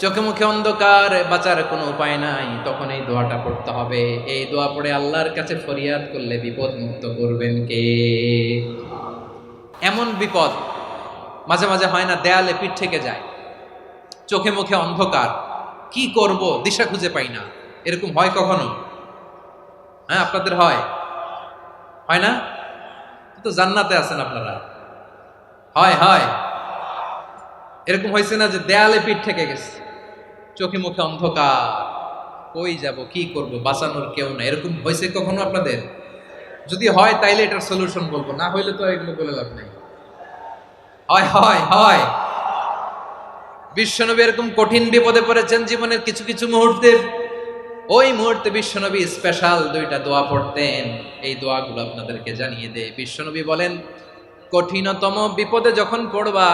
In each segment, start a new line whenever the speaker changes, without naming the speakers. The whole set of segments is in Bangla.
চোখে মুখে অন্ধকার, বাঁচার কোনো উপায় নাই, তখন এই দোয়াটা পড়তে হবে। এই দোয়া পড়ে আল্লাহর কাছে ফরিয়াদ করলে বিপদ মুক্ত করবেন কে? এমন বিপদ মাঝে মাঝে হয় না, দেয়ালে পিঠ থেকে যায়, চোখে মুখে অন্ধকার, কি করব দিশা খুঁজে পাই না, এরকম হয় কখনো? হ্যাঁ, আপনাদের হয়? হয় না? তো জান্নাতে আছেন আপনারা। হয় হয় এরকম হয়েছে না যে দেয়ালে পিঠ থেকে গেছে, চোখে মুখে অন্ধকার, কই যাব, কি করব, বাঁচানোর কেউ না, এরকম হয়েছে কখনো আপনাদের? যদি হয় তাইলে এটার সলিউশন বলবো, না হইলে তো এগুলো বলে লাভ নাই। হয় হয় হয় বিশ্বনবী এরকম কঠিন বিপদে পড়েছেন জীবনের কিছু কিছু মুহূর্তে। ওই মুহূর্তে বিশ্বনবী স্পেশাল দুইটা দোয়া পড়তেন। এই দোয়াগুলো আপনাদেরকে জানিয়ে দে। বিশ্বনবী বলেন, কঠিনতম বিপদে যখন পড়বা,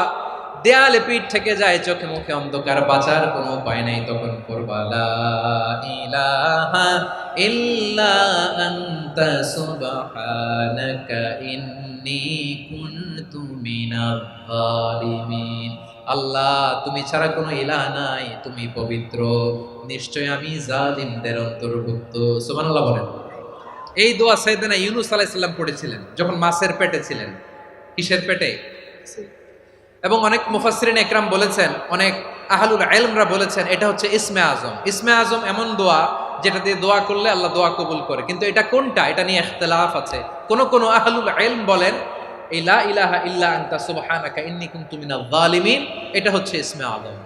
দেয়ালে পিঠ থেকে যায়, চোখে মুখে অন্ধকার, বাঁচার কোনো উপায় নাই, তখন পড়বা লা ইলাহা ইল্লা আনতা সুবহানাকা ইন্নী কুনতু মিনাজ জালিমিন। আল্লাহ, তুমি ছাড়া কোনো ইলাহ নাই, তুমি পবিত্র, নিশ্চয় আমি জালিমদের অন্তর্ভুক্ত। সুবহানাল্লাহ বলেন। এই দোয়া সাইয়েদনা ইউনূস আলাইহিস সালাম পড়েছিলেন যখন মাছের পেটে ছিলেন। কিসের পেটে? এবং অনেক মুফাসসিরিন একরাম বলেছেন, অনেক আহলুল ইলমরা বলেছেন, এটা হচ্ছে ইসমে আজম। ইসমে আজম এমন দোয়া যেটা দিয়ে দোয়া করলে আল্লাহ দোয়া কবুল করে, কিন্তু এটা কোনটা, এটা নিয়ে ইখতিলাফ আছে। কোন আহলুল ইলম বলেন এই লা ইলাহা ইল্লা আনতা সুবহানাকা ইন্নী কুনতু মিনাজ জালিমিন, এটা হচ্ছে ইসমে আজম।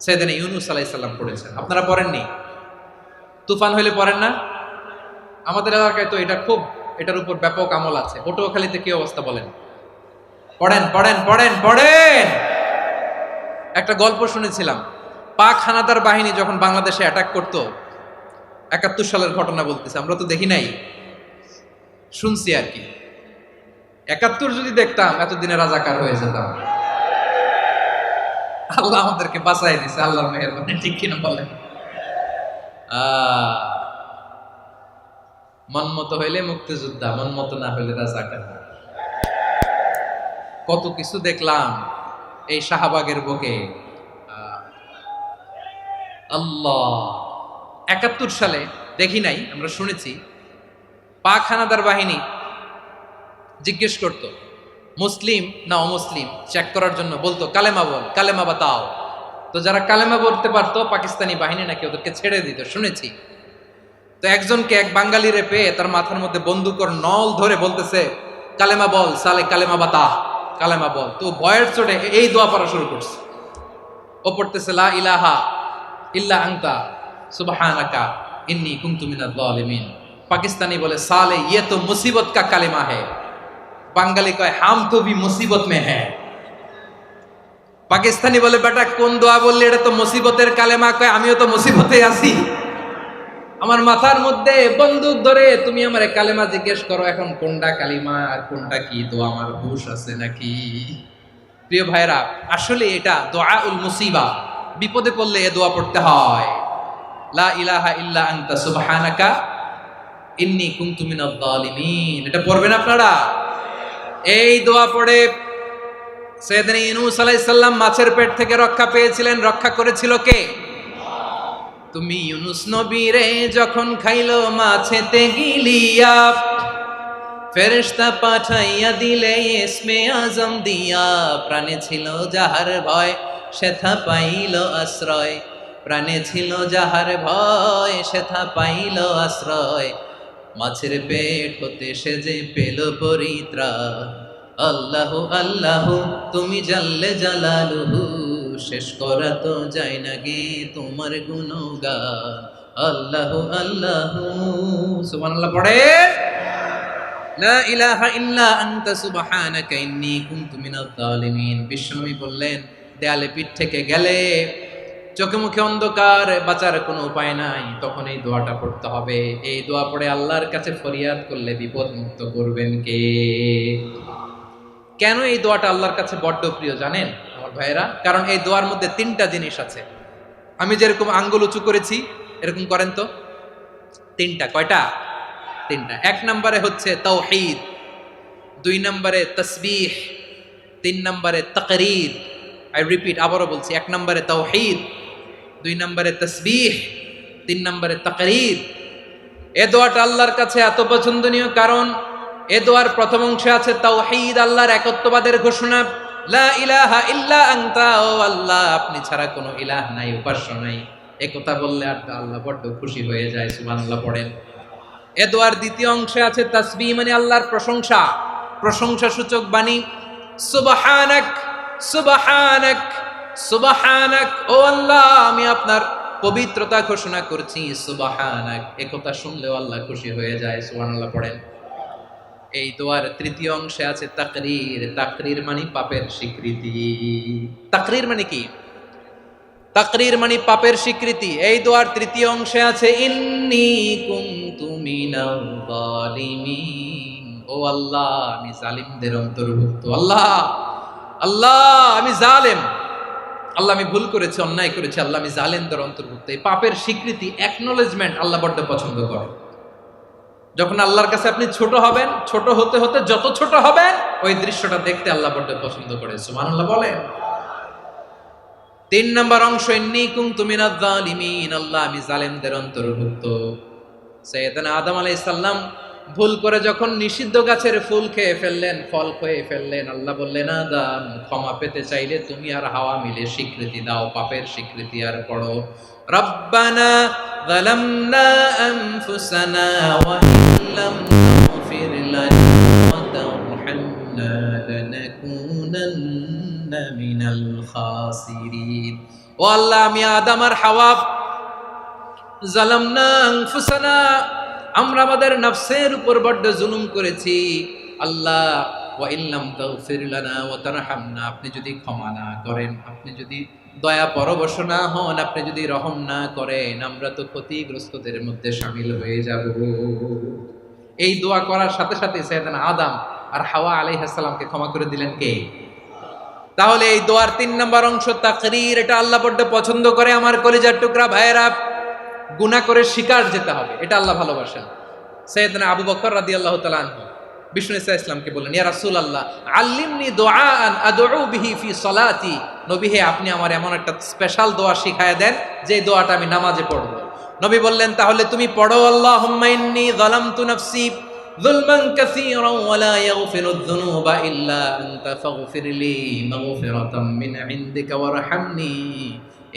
সাইয়েদনা ইউনূস আলাইহিস সালাম পড়েছেন। আপনারা পড়েননি? তুফান হইলে পড়েন না? আমাদের এলাকায় তো এটা খুব, এটার উপর ব্যাপক আমল আছে। পটুয়াখালীতে কি অবস্থা বলেন? পড়েন পড়েন পড়েন পড়েন। একটা গল্প শুনেছিলাম, পাক হানাদার বাহিনী যখন বাংলাদেশে অ্যাটাক করতো, ৭১ সালের ঘটনা বলতেছে, আমরা তো দেখি নাই, শুনছি আর কি। ৭১ যদি দেখতাম এতদিনে রাজাকার হয়ে যেতাম। আল্লাহ আমাদেরকে বাঁচাই দিছে, আল্লাহর মেহেরবানি, ঠিক কিনা বলেন? মন মতো হইলে মুক্তিযোদ্ধা, মন মতো না হইলে রাজাকার। কত কিছু দেখলাম এই শাহবাগের বুকে। আল্লাহ, ৭১ সালে দেখি নাই, আমরা শুনেছি, পাক হানাদার বাহিনী জিজ্ঞেস করত মুসলিম না অমুসলিম চেক করার জন্য, বলতো কালেমা বল, কালেমা বাতাও। তো যারা কালেমা বলতে পারতো পাকিস্তানি বাহিনী নাকি ওদেরকে ছেড়ে দিত, শুনেছি। তো একজনকে, এক বাঙালিরে পেয়ে তার মাথার মধ্যে বন্দুকর নল ধরে বলতেছে কালেমা বল সালে, কালেমা বাতা, কালেমা বল। তো ভয়ের চোটে এই দোয়া পড়া শুরু করছে। ও পড়তেছে লা ইলাহা ইল্লা আনতা সুবহানাকা ইন্নী কুনতু মিনাজ জালিমিন। পাকিস্তানি বলে সালে ইয়ে তো মুসিবত কা কালেমা হ্যায়। বাঙালি কয় হাম তো ভি মুসিবত মে হ্যায়। পাকিস্তানি বলে বেটা কোন দোয়া বললে, এটা তো মুসিবতের কালেমা। কয় আমিও তো মুসিবতে আছি, আমার মাথার মধ্যে বন্দুক ধরে তুমি আমারে কালেমা জিজ্ঞেস করো, এখন কোনটা কালিমা আর কোনটা কি দোয়া, আমার হুশ আছে নাকি? প্রিয় ভাইরা, আসলে এটা দোয়াউল মুসিবা, বিপদে পড়লে এ দোয়া পড়তে হয়। লা ইলাহা ইল্লা আনতা সুবহানাকা ইন্নী কুনতু মিনাজ জালিমিন, এটা পড়বেন আপনারা। এই দোয়া পড়ে সাইয়েদনা ইউনূস আলাইহিস সালাম মাছের পেট থেকে রক্ষা পেয়েছিলেন। রক্ষা করেছিল কে? তুমি ইউনূস নবীরে যখন খাইলো মাছেতে গিলিয়া, ফেরেশতা পাঠাইয়া দিলে ইসমে আজম দিয়া। প্রাণে ছিল যাহার ভয়, সেথা পাইল আশ্রয়। প্রাণে ছিল যাহার ভয়, সেথা পাইল আশ্রয়। মাছের পেট হতে সে যে পেল পরিত্রাণ। আল্লাহু আল্লাহু তুমি জাল্লে জালালুহু, শেষ করা তো যায় না গে তোমার গুণগান। আল্লাহু আল্লাহু, সুবহানাল্লাহ পড়ে। লা ইলাহা ইল্লা আনতা সুবহানাকা ইন্নী কুনতু মিনাজ জালিমিন। বিশ্বনবী বললেন, দেয়ালে পিঠ থেকে গেলে, চোখে মুখে অন্ধকার, বাঁচার কোনো উপায় নাই, তখন এই দোয়াটা পড়তে হবে। এই দোয়া পড়ে আল্লাহর কাছে ফরিয়াদ করলে বিপদ মুক্ত করবেন কে? কেন এই দোয়াটা আল্লাহর কাছে বড্ড প্রিয় জানেন আমার ভাইয়েরা? কারণ এই দোয়ার মধ্যে 3টা জিনিস আছে। আমি যেরকম আঙ্গুল উঁচু করেছি, এরকম করেন তো। 3টা। কয়টা? 3টা। 1 নম্বরে হচ্ছে তাওহীদ, 2 নম্বরে তাসবিহ, 3 নম্বরে তাকরীর। আই রিপিট, আবারও বলছি, 1 নম্বরে তাওহীদ, 2 নম্বরে তাসবিহ, 3 নম্বরে তাকরীর। এ দোয়াটা আল্লাহর কাছে এত পছন্দনীয় কারণ এ দোয়ার প্রথম অংশে আছে তাওহীদ, আল্লাহর একত্ববাদের ঘোষণা। লা ইলাহা ইল্লা আনতা, ও আল্লাহ আপনি ছাড়া কোনো ইলাহ নাই, উপাস্য নাই। এ কথা বললে আর আল্লাহ বড় খুশি হয়ে যায়, সুবহানাল্লাহ পড়েন। এ দোয়ার দ্বিতীয় অংশে আছে তাসবিহ, মানে আল্লাহর প্রশংসা, প্রশংসা সূচক বাণী। সুবহানাক সুবহানাক সুবহানাক, ও আল্লাহ আমি আপনার পবিত্রতা ঘোষণা করছি, সুবহানাক। এ কথা শুনলেও আল্লাহ খুশি হয়ে যায়, সুবহানাল্লাহ পড়েন। এই দোয়ার তৃতীয় অংশে আছে তাকরীর, তাকরীর মানে পাপের স্বীকৃতি। তাকরীর মানে কি? তাকরীর মানে পাপের স্বীকৃতি। এই দোয়ার তৃতীয় অংশে আছে ইন্নী কুনতু মিনাল যালিমিন, ও আল্লাহ আমি জালিমদের অন্তর্ভুক্ত। আল্লাহ আল্লাহ আমি জালেম, আল্লাহ আমি ভুল করেছি, অন্যায় করেছি, আল্লাহ আমি জালেমদের অন্তর্ভুক্ত। এই পাপের স্বীকৃতি, অ্যাকনলেজমেন্ট আল্লাহ বড্ড পছন্দ করে। যখন আল্লাহর কাছে আপনি ছোট হবেন, ছোট হতে হতে যত ছোট হবেন ওই দৃশ্যটা দেখতে আল্লাহ বড্ড পছন্দ করে, সুবহানাল্লাহ বলেন। 3 নম্বর অংশ ইন্নী কুনতু মিনাজ জালিমিন, আল্লাহ আমি জালেমদের অন্তর্ভুক্ত। সাইয়েদনা আদম আলাইহিস সালাম ভুল করে যখন নিষিদ্ধ গাছের ফুল খেয়ে ফেললেন, ফল খেয়ে ফেললেন, আল্লাহ বললেন আদম ক্ষমা পেতে চাইলে তুমি আর হাওয়া মিলে স্বীকৃতি দাও, পাপের স্বীকৃতি আর পড়ো রব্বানা যালামনা আনফুসানা ওয়া ইল্লাম তাগফির লানা ওয়া তারহামনা লানাকুনান্না মিনাল খাসিরিন। ও আল্লাহ আমি আদম আর হাওয়া যালামনা আনফুসানা, আমরা আমাদের নফসের উপর বড্ড জুলুম করেছি। আল্লাহ ওয়া ইল্লাম তাগফির লানা ওয়া তারহামনা, আপনি যদি ক্ষমা না করেন, আপনি যদি দয়া পরবশ না হন, আপনি যদি রহম না করেন, আমরা তো ক্ষতিগ্রস্তদের মধ্যে শামিল হয়ে যাব। এই দোয়া করার সাথে সাথে সাইয়েদনা আদম আর হাওয়া আলাইহিস সালামকে ক্ষমা করে দিলেন কে? তাহলে এই দোয়ার 3 নম্বর অংশ তাকরীর, এটা আল্লাহ বড্ড পছন্দ করে। আমার কলিজার টুকরা ভাইয়েরা, গুনাহ করে শিকার যেতে হবে, এটা আল্লাহ ভালোবাসেন। সাইয়েদনা আবু বকর রাদিয়াল্লাহু তাআলা আনহু বিষ্ণু ইসা ইসলামকে বললেন, ইয়া রাসূলুল্লাহ আল্লিমনি দুআআন আদউ বিহি ফি সলাতি, নবী হে আপনি আমার এমন একটা স্পেশাল দোয়া শিখায়া দেন যে দোয়াটা আমি নামাজে পড়ব। নবী বললেন তাহলে তুমি পড়ো আল্লাহুম্মা ইন্নী যালামতু নাফসি যুলমান কাসীরান ওয়া লা ইয়াগফিরুয যুনুবা ইল্লা আনতা ফাগফিরলি মাগফিরাতাম মিন ইনদিকা ওয়ারহামনি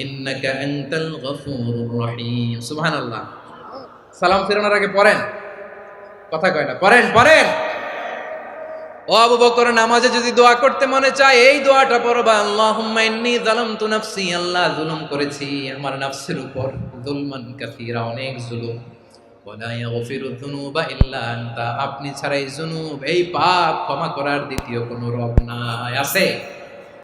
ইন্নাকা আনতাল গফুরুর রহিম। সুবহানাল্লাহ। সালাম ফেরানোর আগে পড়েন, কথা কয় না, পড়েন পড়েন। ও আবু বকর, নামাজে যদি দোয়া করতে মনে চায় এই দোয়াটা পড়বা, আল্লাহুম্মা ইন্নী যালামতু নাফসি, আল্লাহ জুলুম করেছি আমার নফসের উপর, যুলমান কাসীরা অনেক জুলুম, ওয়া লা ইয়াগফিরুয যুনুবা ইল্লা আনতা, আপনি ছাড়া এই জুনুব, এই পাপ ক্ষমা করার দ্বিতীয় কোনো রব নাই। আছে?